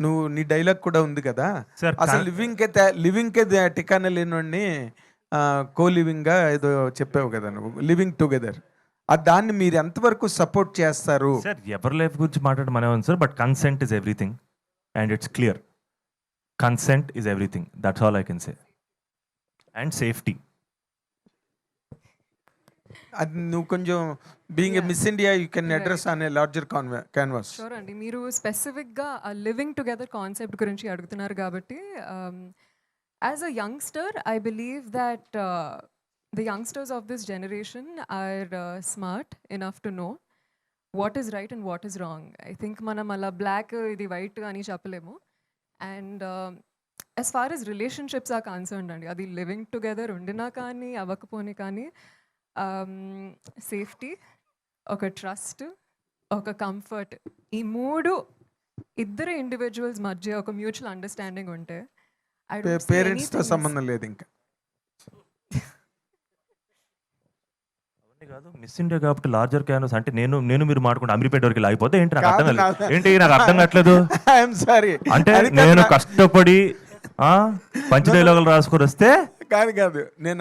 నువ్వు నీ డైలాగ్ కూడా ఉంది కదా సార్ అసలు లివింగ్ కే టికానే లేనోడిని కో లివింగ్ గా ఏదో చెప్పావు కదా నువ్వు లివింగ్ టుగెదర్ దాన్ని మీరు ఎంతవరకు సపోర్ట్ చేస్తారు? సార్ ఎవరి లైఫ్ గురించి మాట్లాడమనే ఉంది sir, but consent is everything and it's clear. Consent is everything, that's all I can say. And safety. అది నువ్వు కొంచెం being a miss India you can address on a larger canvas. Sure అండి, మీరు స్పెసిఫిక్గా living together concept గురించి అడుగుతున్నారు కాబట్టి as a youngster I believe that the youngsters of this generation are smart enough to know what is right and what is wrong. I think manam ala black idi white ani cheppalemu. And as far as relationships are concerned andi adi living together undina kaani avakaponi kaani safety, oka trust, oka comfort, ee moodu iddరు individuals madhya oka mutual understanding unte I don't see parents తో anything సంబంధం లేదు ఇంకా. కాదు miss India కాబట్టి larger canvas అంటే నేను మీరు మాట్లాడుకుంటే అమీర్పేట వరకు లాగిపోతే ఏంటి నాకు అర్థం కాలేదు. ఏంటి నాకు అర్థం కావట్లేదు. ఐఎమ్ సారీ అంటే నేను కష్టపడి పంచ డైలాగులు రాసుకొని వస్తే కాదు నేను